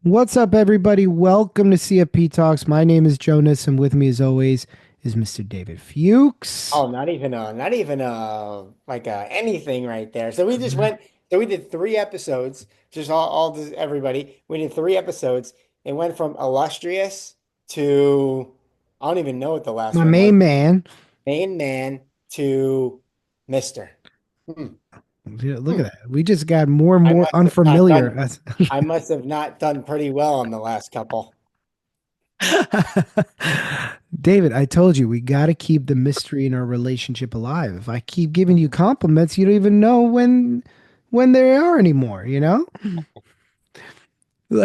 What's up, everybody? Welcome to CFP Talks. My name is Jonas, and with me, as always, is Mr. David Fuchs. Oh, not even like anything right there. So we just went. So we did three episodes. Just all this, everybody. We did three episodes. It went from illustrious to I don't even know what the last My one was. main man. Main man to Mister. Hmm. Look Hmm. at that. We just got more and I more must have not unfamiliar. done. I must have not done pretty well on the last couple. David, I told you we got to keep the mystery in our relationship alive. If I keep giving you compliments, you don't even know when they are anymore, you know?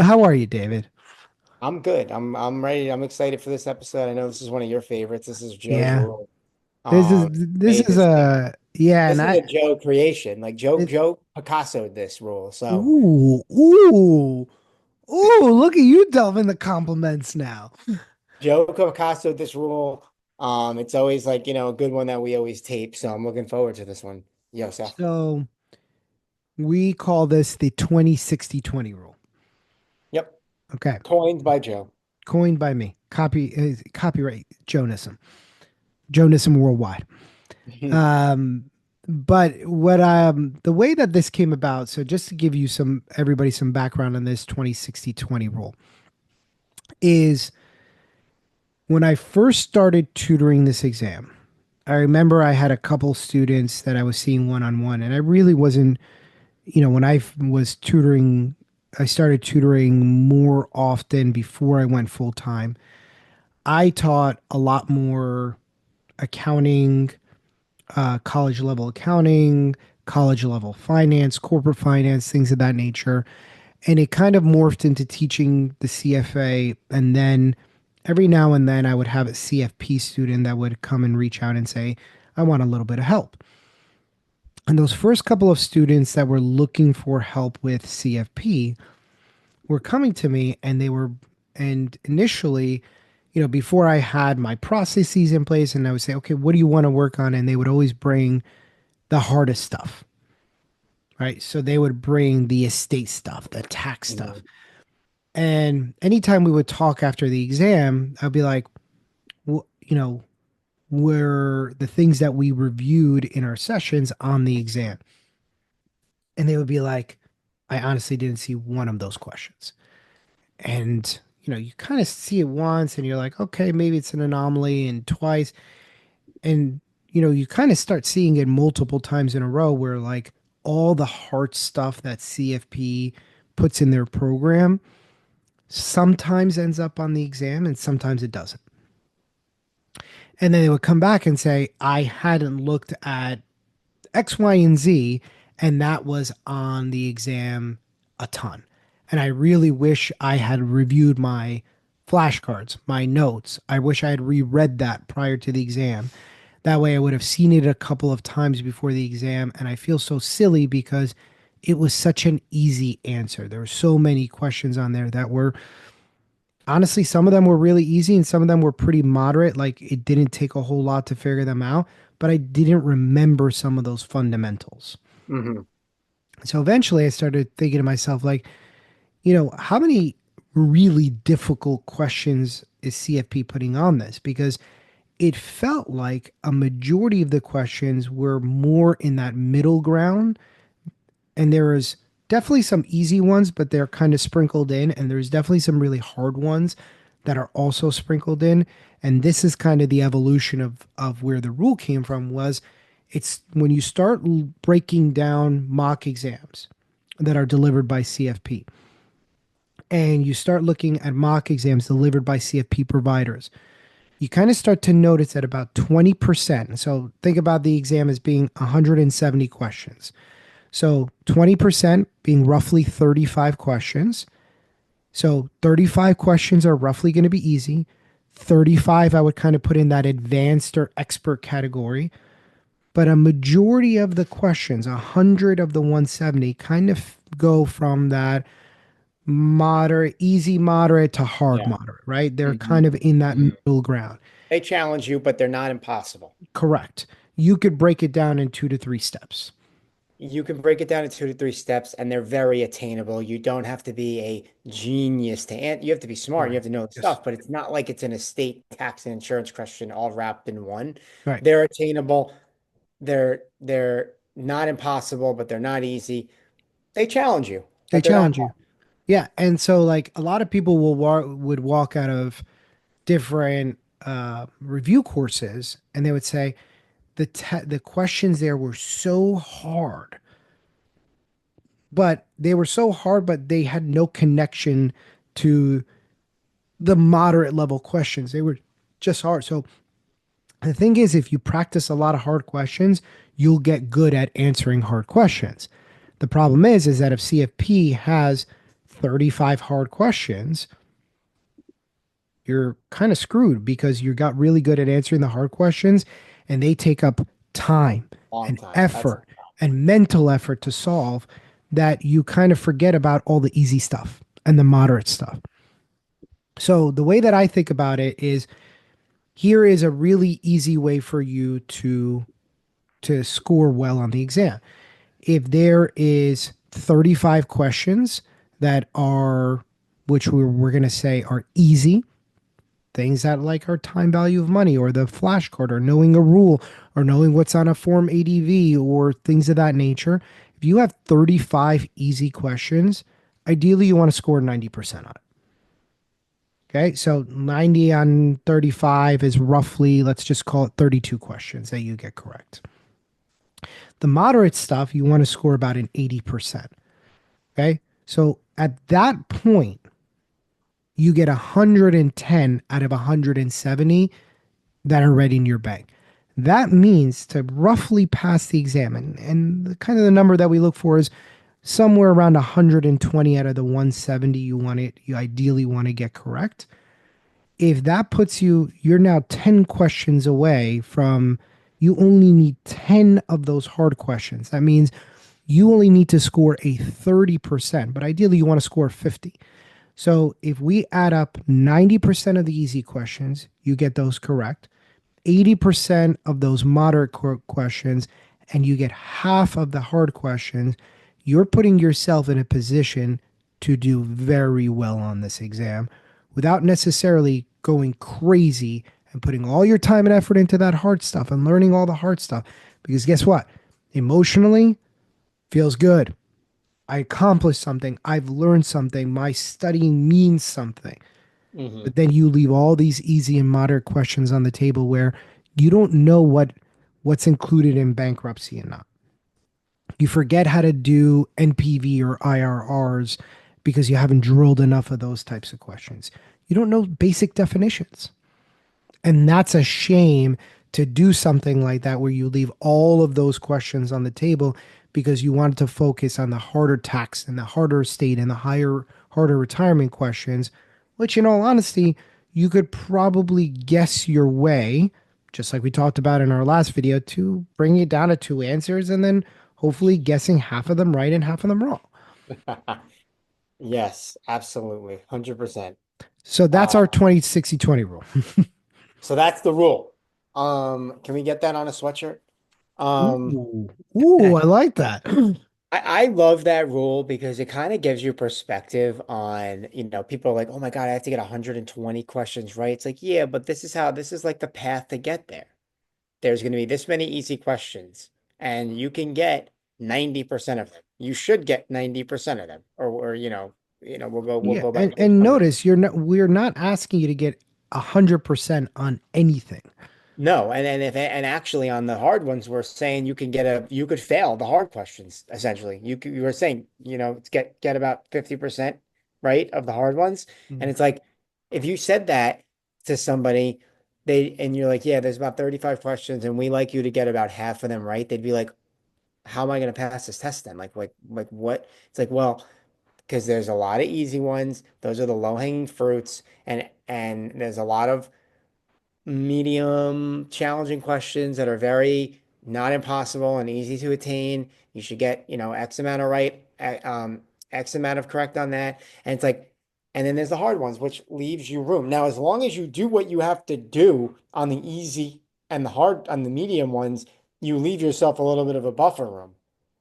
How are you, David? I'm good. I'm ready. I'm excited for this episode. I know this is one of your favorites. This is Joe's Yeah. rule. This is Um, this made is this thing. a yeah, This and is a Joe creation. Like Joe, it, Joe Picasso'd this rule. So ooh. Ooh, look at you delving the compliments now. Joe Picasso'd this rule. It's always like, a good one that we always tape. So I'm looking forward to this one. Yosef. So we call this the 20-60-20 rule. Yep. Okay. Coined by Joe. Coined by me. Copyright Jonasm worldwide. Um, but the way that this came about, so just to give you everybody some background on this 20-60-20 rule, is when I first started tutoring this exam, I remember I had a couple students that I was seeing one on one, and I really wasn't, when was tutoring, I started tutoring more often before I went full time. I taught a lot more accounting, college level accounting, college level finance, corporate finance, things of that nature. And it kind of morphed into teaching the CFA. And then every now and then I would have a CFP student that would come and reach out and say, I want a little bit of help. And those first couple of students that were looking for help with CFP were coming to me and initially, before I had my processes in place and I would say, okay, what do you want to work on? And they would always bring the hardest stuff, right? So they would bring the estate stuff, the tax stuff. Mhm. And anytime we would talk after the exam, I'd be like, well, were the things that we reviewed in our sessions on the exam? And they would be like, I honestly didn't see one of those questions. And, you kind of see it once and you're like, okay, maybe it's an anomaly, and twice. And, you kind of start seeing it multiple times in a row where like all the hard stuff that CFP puts in their program sometimes ends up on the exam and sometimes it doesn't. And then they would come back and say, I hadn't looked at X, Y, and Z, and that was on the exam a ton. And I really wish I had reviewed my flashcards, my notes. I wish I had reread that prior to the exam. That way I would have seen it a couple of times before the exam. And I feel so silly because it was such an easy answer. There were so many questions on there that were honestly, some of them were really easy and some of them were pretty moderate. Like it didn't take a whole lot to figure them out, but I didn't remember some of those fundamentals. Mhm. So eventually I started thinking to myself, like, how many really difficult questions is CFP putting on this? Because it felt like a majority of the questions were more in that middle ground. And there was definitely some easy ones, but they're kind of sprinkled in. And there's definitely some really hard ones that are also sprinkled in. And this is kind of the evolution of where the rule came from was it's when you start breaking down mock exams that are delivered by CFP and you start looking at mock exams delivered by CFP providers, you kind of start to notice that about 20%. So think about the exam as being 170 questions. So 20% being roughly 35 questions. So 35 questions are roughly going to be easy. 35, I would kind of put in that advanced or expert category. But a majority of the questions, 100 of the 170, kind of go from that moderate, easy moderate to hard Yeah. moderate, right? They're kind Mhm. of in that Mhm. middle ground. They challenge you, but they're not impossible. Correct. You could break it down in 2 to 3 steps. you can break it down into 2 to 3 steps, and they're very attainable. You don't have to be a genius to you have to be smart, you Right. have to know the Yes. stuff, but it's not like it's an estate tax and insurance question all wrapped in one. Right. They're attainable. They're not impossible, but they're not easy. They challenge you, They but they're not challenge you. Yeah. And so like a lot of people would walk out of different review courses and they would say the questions there were so hard, but they had no connection to the moderate level questions. They were just hard. So the thing is, if you practice a lot of hard questions, you'll get good at answering hard questions. The problem is that if CFP has 35 hard questions, you're kind of screwed because you got really good at answering the hard questions and they take up time a long and time. That's effort and mental effort to solve that you kind of forget about all the easy stuff and the moderate stuff. So the way that I think about it is here is a really easy way for you to score well on the exam. If there is 35 questions that are which we're going to say are easy, things that like our time value of money or the flashcard or knowing a rule or knowing what's on a form ADV or things of that nature. If you have 35 easy questions, ideally you want to score 90% on it. Okay, so 90 on 35 is roughly, let's just call it 32 questions that you get correct. The moderate stuff, you want to score about an 80%. Okay, so at that point, you get 110 out of 170 that are ready in your bank. That means to roughly pass the exam, and kind of the number that we look for is somewhere around 120 out of the 170 you ideally want to get correct. If that puts you, you're now 10 questions away from, you only need 10 of those hard questions. That means you only need to score a 30%, but ideally you want to score 50. So if we add up 90% of the easy questions, you get those correct. 80% of those moderate questions, and you get half of the hard questions, you're putting yourself in a position to do very well on this exam without necessarily going crazy and putting all your time and effort into that hard stuff and learning all the hard stuff. Because guess what? Emotionally, feels good. I accomplished something. I've learned something. My studying means something. hmm But then you leave all these easy and moderate questions on the table where you don't know what's included in bankruptcy and not. You forget how to do NPV or IRRs because you haven't drilled enough of those types of questions. You don't know basic definitions. And that's a shame to do something like that where you leave all of those questions on the table because you wanted to focus on the harder tax and the harder estate and the harder retirement questions, which in all honesty, you could probably guess your way, just like we talked about in our last video, to bring it down to two answers and then hopefully guessing half of them right and half of them wrong. Yes, absolutely. 100%. So that's Uh, our 20-60-20 rule. so that's the rule. Can we get that on a sweatshirt? Um, Ooh, ooh, I like that. I love that rule because it kind of gives you perspective on, people are like, oh my God, I have to get 120 questions right. It's like, yeah, but this is like the path to get there. There's going to be this many easy questions, and you can get 90% of them. You should get 90% of them, or we'll Yeah, go back and to the and numbers. notice we're not asking you to get 100% on anything. No, and actually on the hard ones, we're saying you could fail the hard questions essentially. You were saying, get about 50% right of the hard ones. And Mm. it's like if you said that to somebody, and you're like, yeah, there's about 35 questions and we like you to get about half of them right, they'd be like, how am I going to pass this test then? Like what? It's like, well, because there's a lot of easy ones. Those are the low-hanging fruits, and there's a lot of medium challenging questions that are very not impossible and easy to attain. You should get, X amount of right, X amount of correct on that. And it's like, and then there's the hard ones, which leaves you room. Now, as long as you do what you have to do on the easy and the hard on the medium ones, you leave yourself a little bit of a buffer room.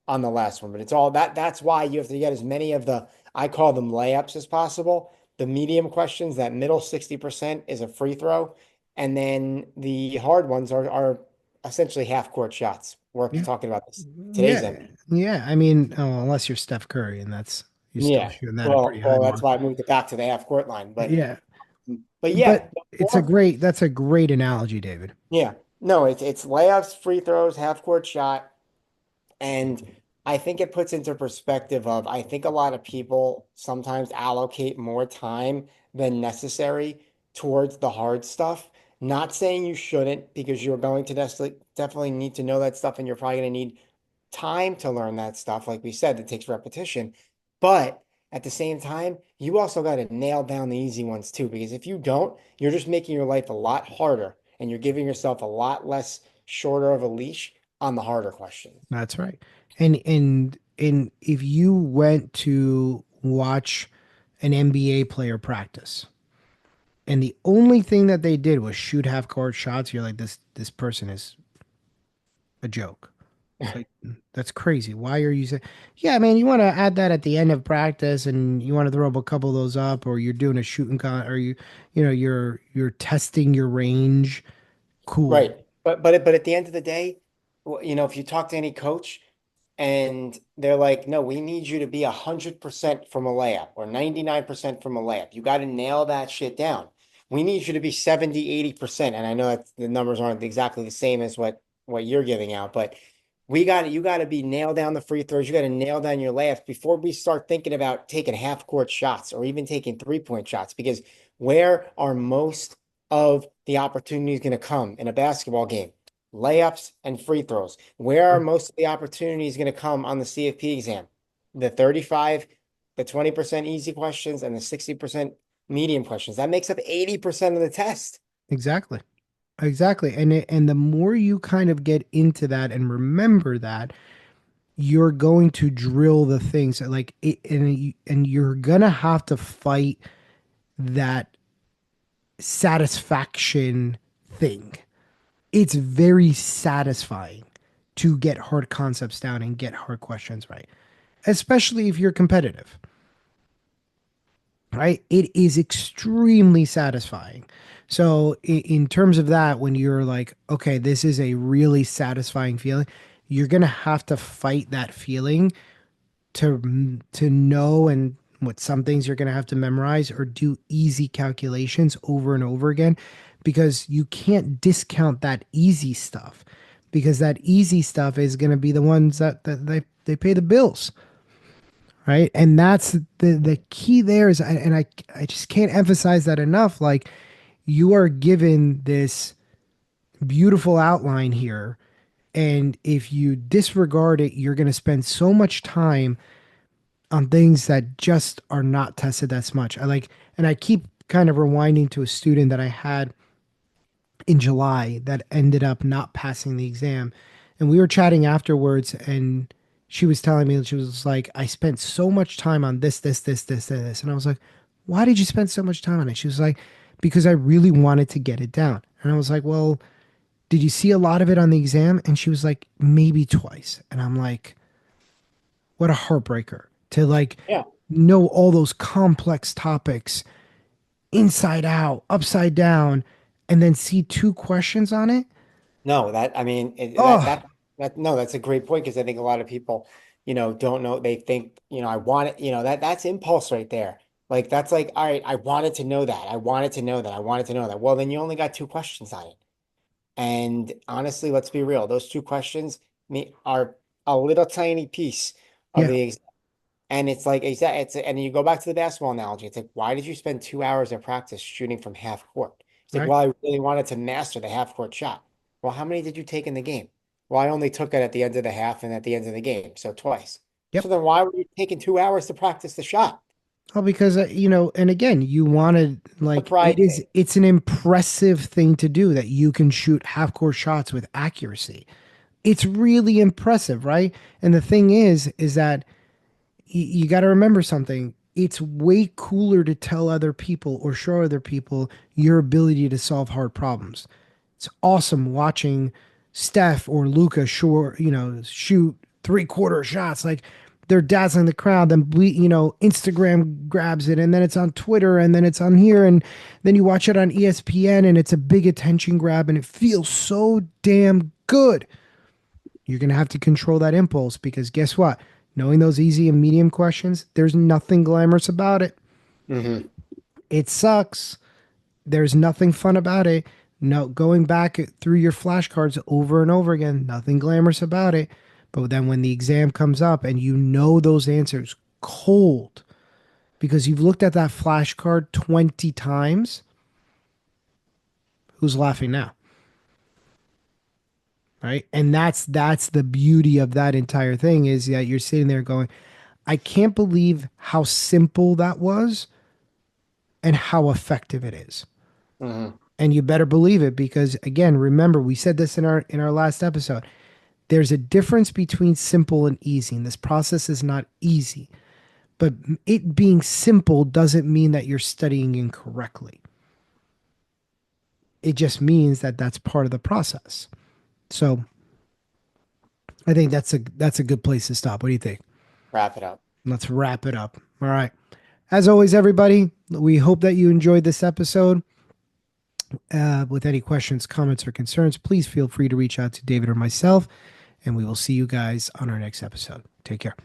on the last one, but it's all that's why you have to get as many of the, I call them layups as possible. The medium questions, that middle 60% is a free throw, and then the hard ones are essentially half court shots. We're Yeah. talking about this today's Yeah. NBA. Yeah. I mean, oh, unless you're Steph Curry and that's you're still Yeah. shooting that at pretty high Well, that's mark. why I moved it back to the half court line. Yeah. But But yeah, it's a great that's a great analogy, David. yeah. No, it's layups, free throws, half court shot. And I think it puts into perspective of, I think a lot of people sometimes allocate more time than necessary towards the hard stuff. Not saying you shouldn't, because you're going to definitely need to know that stuff, and you're probably going to need time to learn that stuff. Like we said, it takes repetition. But at the same time, you also got to nail down the easy ones too, because if you don't, you're just making your life a lot harder, and you're giving yourself a lot less shorter of a leash on the harder questions. That's right. And if you went to watch an NBA player practice and the only thing that they did was shoot half court shots, you're like this person is a joke. It's like that's crazy. Why are you saying? Yeah, man, you want to add that at the end of practice, and you want to throw up a couple of those up, or you're doing a shooting con, or you know, you're testing your range. Cool. Right. But at the end of the day, if you talk to any coach and they're like, no, we need you to be 100% from a layup or 99% from a layup. You got to nail that shit down. We need you to be 70, 80%. And I know that the numbers aren't exactly the same as what you're giving out, but you got to be nail down the free throws. You got to nail down your layups before we start thinking about taking half court shots or even taking 3-point shots, because where are most of the opportunities going to come in a basketball game? Layups and free throws. Where are most of the opportunities going to come on the CFP exam? The 35, the 20% easy questions, and the 60% medium questions. That makes up 80% of the test. Exactly. Exactly. And the more you kind of get into that and remember that, you're going to drill the things that, like it, and you're gonna have to fight that satisfaction thing. It's very satisfying to get hard concepts down and get hard questions right, especially if you're competitive, right? It is extremely satisfying. So, in terms of that, when you're like, okay, this is a really satisfying feeling, you're going to have to fight that feeling to know and what some things you're going to have to memorize or do easy calculations over and over again because you can't discount that easy stuff because that easy stuff is going to be the ones that they pay the bills, right? And that's the key there is and I just can't emphasize that enough. Like you are given this beautiful outline here, and if you disregard it, you're going to spend so much time on things that just are not tested as much. And I keep kind of rewinding to a student that I had in July that ended up not passing the exam. And we were chatting afterwards, and she was telling me, she was like, I spent so much time on this. And I was like, why did you spend so much time on it? She was like, because I really wanted to get it down. And I was like, well, did you see a lot of it on the exam? And she was like, maybe twice. And I'm like, what a heartbreaker to like Yeah. know all those complex topics inside out, upside down, and then see two questions on it. No, that I mean Oh, no, that's a great point, because I think a lot of people, don't know. They think, I want it, that's impulse right there. Like that's like, all right, I wanted to know that. I wanted to know that. I wanted to know that. Well, then you only got two questions on it. And honestly, let's be real. Those two questions are a little tiny piece of yeah, the exam. And it's like, and you go back to the basketball analogy. It's like, why did you spend 2 hours of practice shooting from half court? It's like, right. well, I really wanted to master the half court shot. Well, how many did you take in the game? Well, I only took it at the end of the half and at the end of the game, so twice. So Yep. then why were you taking 2 hours to practice the shot? Oh, because and again, you wanted The like pride thing. it's an impressive thing to do that you can shoot half court shots with accuracy. It's really impressive, right? And the thing is that you got to remember something. It's way cooler to tell other people or show other people your ability to solve hard problems. It's awesome watching Steph or Luca shoot three-quarter shots. Like they're dazzling the crowd. Then Instagram grabs it, and then it's on Twitter, and then it's on here, and then you watch it on ESPN, and it's a big attention grab, and it feels so damn good. You're gonna have to control that impulse because guess what? Knowing those easy and medium questions, there's nothing glamorous about it. Hmm. It sucks. There's nothing fun about it. No, going back through your flashcards over and over again, nothing glamorous about it. But then when the exam comes up and you know those answers cold because you've looked at that flashcard 20 times, who's laughing now? Right? And that's the beauty of that entire thing is that you're sitting there going, I can't believe how simple that was and how effective it is. Hmm. And you better believe it because again, remember we said this in our last episode. There's a difference between simple and easy, and this process is not easy. But it being simple doesn't mean that you're studying incorrectly. It just means that that's part of the process. So I think that's a good place to stop. What do you think? Wrap it up. Let's wrap it up. All right. As always, everybody, we hope that you enjoyed this episode. With any questions, comments, or concerns, please feel free to reach out to David or myself, and we will see you guys on our next episode. Take care.